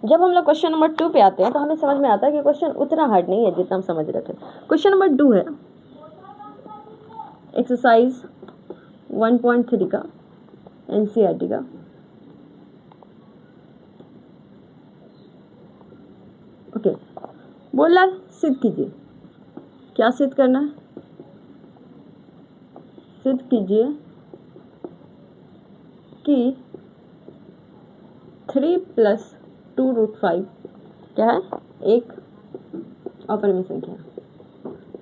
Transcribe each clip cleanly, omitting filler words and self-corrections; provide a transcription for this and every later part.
जब हम लोग क्वेश्चन नंबर 2 पे आते हैं तो हमें समझ में आता है कि क्वेश्चन उतना हार्ड नहीं है जितना हम समझ रहे थे। क्वेश्चन नंबर 2 है एक्सरसाइज 1.3 का एनसीईआरटी का। ओके, बोला सिद्ध कीजिए। क्या सिद्ध करना है? सिद्ध कीजिए कि 3 + 2√5 क्या है? एक अपरिमेय संख्या,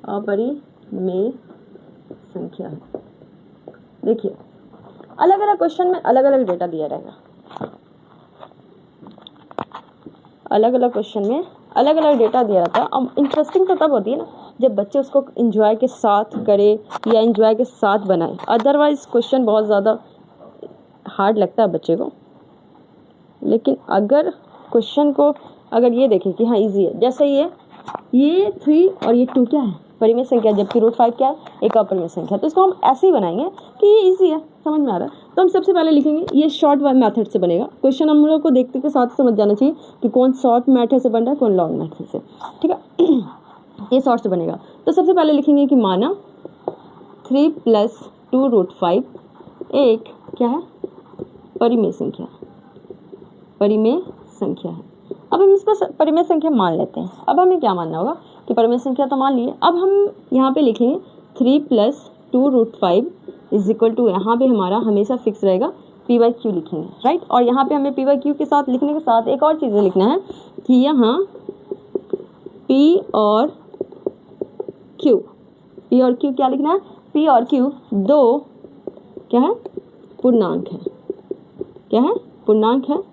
अपरिमेय संख्या है। देखिए, अलग अलग क्वेश्चन में अलग अलग डेटा दिया रहेगा। अलग अलग क्वेश्चन में अलग अलग डेटा दिया रहता है। अब इंटरेस्टिंग तो तब होती है ना जब बच्चे उसको एंजॉय के साथ करे या एंजॉय के साथ बनाए। अदरवाइज क्वेश्चन बहुत ज़्यादा हार्ड लगता है बच्चे को। लेकिन अगर क्वेश्चन को अगर ये देखें कि हाँ इजी है, जैसे ये 3 और ये 2 क्या है? परिमेय संख्या, जबकि √5 क्या है? एक अपरिमेय संख्या। तो इसको हम ऐसे ही बनाएंगे कि ये इजी है, समझ में आ रहा है। तो हम सबसे पहले लिखेंगे, ये शॉर्ट मेथड से बनेगा। क्वेश्चन हम लोग को देखते के साथ समझ जाना चाहिए कि कौन शॉर्ट मेथड से बन रहा है, कौन लॉन्ग मेथड से। ठीक है, ये शॉर्ट से बनेगा। तो सबसे पहले लिखेंगे कि माना 3 + 2√5 एक क्या है? परिमेय संख्या, परिमेय संख्या है। अब हम इसको परिमेय संख्या मान लेते हैं। अब हमें क्या मानना होगा कि परिमेय संख्या तो मान लिए। अब हम यहाँ पे लिखेंगे 3 + 2√5 = यहाँ पे हमारा हमेशा फिक्स रहेगा p/q लिखेंगे, राइट। और यहाँ पे हमें p/q के साथ लिखने के साथ एक और चीज़ें लिखना है कि यहाँ p और q क्या लिखना है? p और q दो क्या है? पूर्णांक है। क्या है? पूर्णांक है।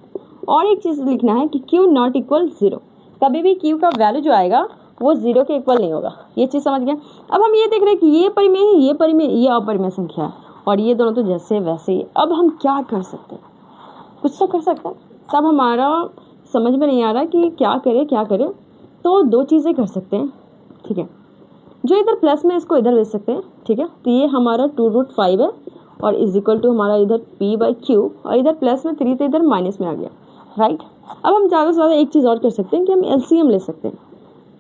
और एक चीज़ लिखना है कि q ≠ = 0। कभी भी q का वैल्यू जो आएगा वो 0 के इक्वल नहीं होगा। ये चीज़ समझ गए। अब हम ये देख रहे हैं कि ये परिमेय है, ये परिमेय, ये अपरिमेय संख्या है और ये दोनों तो जैसे वैसे ही। अब हम क्या कर सकते हैं? कुछ तो कर सकते हैं। तब हमारा समझ में नहीं आ रहा कि क्या करें। तो दो चीज़ें कर सकते हैं, ठीक है। जो इधर प्लस में इसको इधर भेज सकते हैं, ठीक है। तो ये हमारा 2√5 है और = हमारा इधर p/q और इधर प्लस में 3 तो इधर माइनस में आ गया, राइट। अब हम ज़्यादा से ज़्यादा एक चीज़ और कर सकते हैं कि हम एलसीएम ले सकते हैं।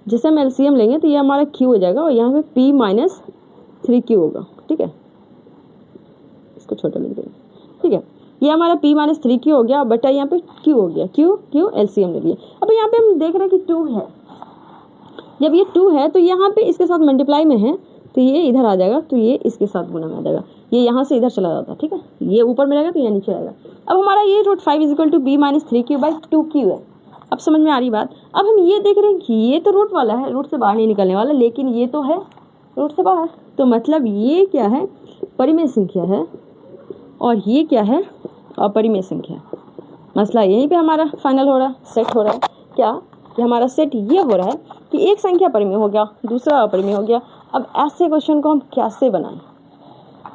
जैसे हम एलसीएम लेंगे तो ये हमारा q हो जाएगा और यहाँ पे p - 3q होगा, ठीक है। इसको छोटा लिख देंगे, ठीक है। ये हमारा p - 3q हो गया बटा यहाँ पे q हो गया। q एलसीएम ले लिए। अब यहाँ पे हम देख रहे हैं कि 2 है। जब ये 2 है तो यहाँ पे इसके साथ मल्टीप्लाई में है तो ये इधर आ जाएगा, तो ये इसके साथ गुना में आ जाएगा। ये यहाँ से इधर चला जाता है, ठीक है। ये ऊपर में रहेगा तो ये नीचे आएगा। अब हमारा ये √5 = b - 3q/2q है। अब समझ में आ रही बात। अब हम ये देख रहे हैं कि ये तो रूट वाला है, रूट से बाहर नहीं निकलने वाला, लेकिन ये तो है रूट से बाहर। तो मतलब ये क्या है? परिमेय संख्या है और ये क्या है? अपरिमेय संख्या। मसला यहीं पे हमारा फाइनल हो रहा है, सेट हो रहा है। क्या कि हमारा सेट ये हो रहा है कि एक संख्या परिमेय हो गया, दूसरा अपरिमेय हो गया। अब ऐसे क्वेश्चन को हम कैसे बनाएं?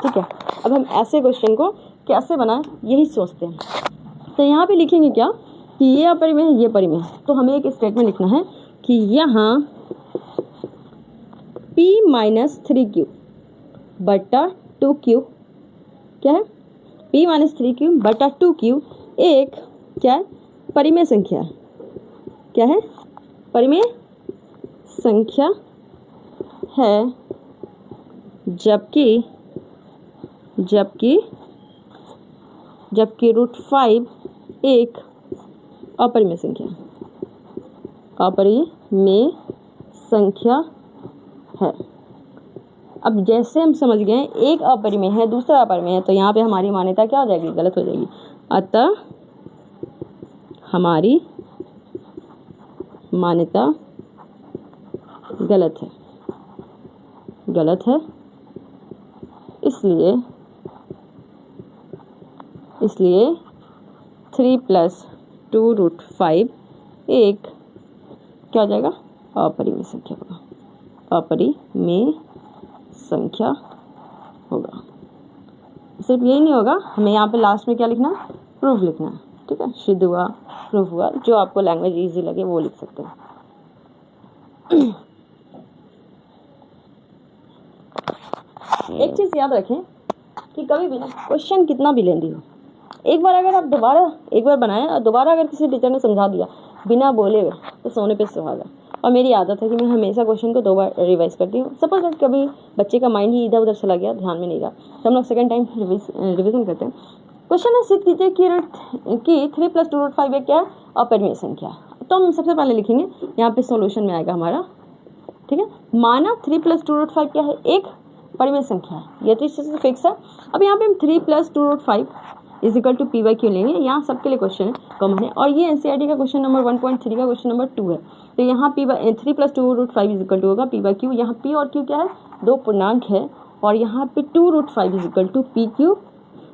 ठीक है, अब हम ऐसे क्वेश्चन को कैसे बनाएं यही सोचते हैं। तो यहाँ पे लिखेंगे क्या कि ये अपरिमेय है, ये परिमेय है। तो हमें एक स्टेटमेंट लिखना है कि यहाँ p - 3q बटा 2q क्या है? p - 3q बटा 2q एक क्या है? परिमेय संख्या है। क्या है? परिमेय संख्या है, जबकि √5 एक अपरिमेय संख्या है। अब जैसे हम समझ गए एक अपरिमेय है, दूसरा अपरिमेय है, तो यहाँ पे हमारी मान्यता क्या हो जाएगी? गलत हो जाएगी। अतः हमारी मान्यता गलत है। इसलिए 3 + 2√5 एक क्या हो जाएगा? अपरिमेय संख्या होगा। सिर्फ यही नहीं होगा, हमें यहाँ पे लास्ट में क्या लिखना है? प्रूफ लिखना है, ठीक है। सिद्ध हुआ, प्रूफ हुआ, जो आपको लैंग्वेज इजी लगे वो लिख सकते हैं। एक चीज़ याद रखें कि कभी भी ना क्वेश्चन कितना भी लेंदी हो, एक बार अगर आप एक बार बनाएं और दोबारा अगर किसी टीचर ने समझा दिया बिना बोले तो सोने पे सुहागा। और मेरी आदत है कि मैं हमेशा क्वेश्चन को 2 बार रिवाइज करती हूँ। सपोज अगर कभी बच्चे का माइंड ही इधर उधर चला गया, ध्यान में नहीं रहा, तो हम लोग सेकंड टाइम रिविजन करते हैं। क्वेश्चन है सिद्ध कीजिए कि 3 + 2√5 एक क्या है, अपरिमेय संख्या। तो हम सबसे पहले लिखेंगे यहाँ पे सॉल्यूशन में आएगा हमारा, ठीक है। माना 3 + 2√5 क्या है, एक परिमेय संख्या है, ये तो इससे फिक्स है। अब यहाँ पे हम 3 + 2√5 = p/q लेंगे। यहाँ सबके लिए क्वेश्चन कॉमन है और ये एनसीईआरटी का क्वेश्चन नंबर 1.3 का क्वेश्चन नंबर 2 है। तो यहाँ 3 + 2√5 होगा p/q। यहाँ p और q क्या है, 2 पूर्णांक है और यहाँ पे 2√5 pq।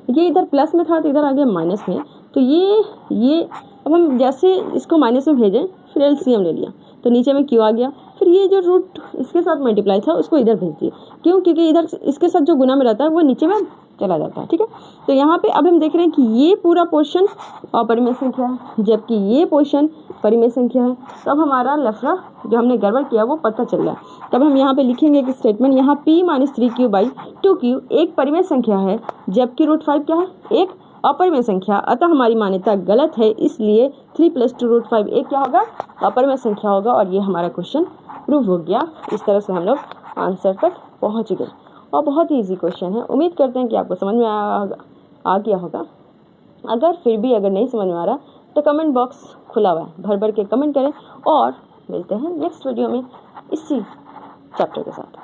ये इधर प्लस में था तो इधर आ गया माइनस में। तो ये अब हम जैसे इसको माइनस में भेजें, फिर एलसीएम ले लिया तो नीचे में क्यू आ गया। फिर ये जो रूट इसके साथ मल्टीप्लाई था उसको इधर भेज दिए, क्यों, क्योंकि इधर इसके साथ जो गुना में रहता है वो नीचे में चला जाता है, ठीक है। तो यहाँ पे अब हम देख रहे हैं कि ये पूरा पोर्शन अपरिमेय संख्या है जबकि ये पोर्शन परिमेय संख्या है। तब हमारा लफड़ा जो हमने गड़बड़ किया वो पता चल गया। तब हम यहाँ पे लिखेंगे एक स्टेटमेंट, यहाँ p - 3q/2q एक परिमेय संख्या है जबकि √5 क्या है, एक अपरिमेय संख्या। अतः हमारी मान्यता गलत है, इसलिए 3 + 2√5 एक क्या होगा, अपरिमेय संख्या होगा। और ये हमारा क्वेश्चन प्रूव हो गया। इस तरह से हम लोग आंसर तक पहुँच गए और बहुत ही ईजी क्वेश्चन है। उम्मीद करते हैं कि आपको समझ में आ गया होगा। अगर फिर भी अगर नहीं समझ में आ रहा तो कमेंट बॉक्स खुला हुआ है, भर भर के कमेंट करें और मिलते हैं नेक्स्ट वीडियो में इसी चैप्टर के साथ।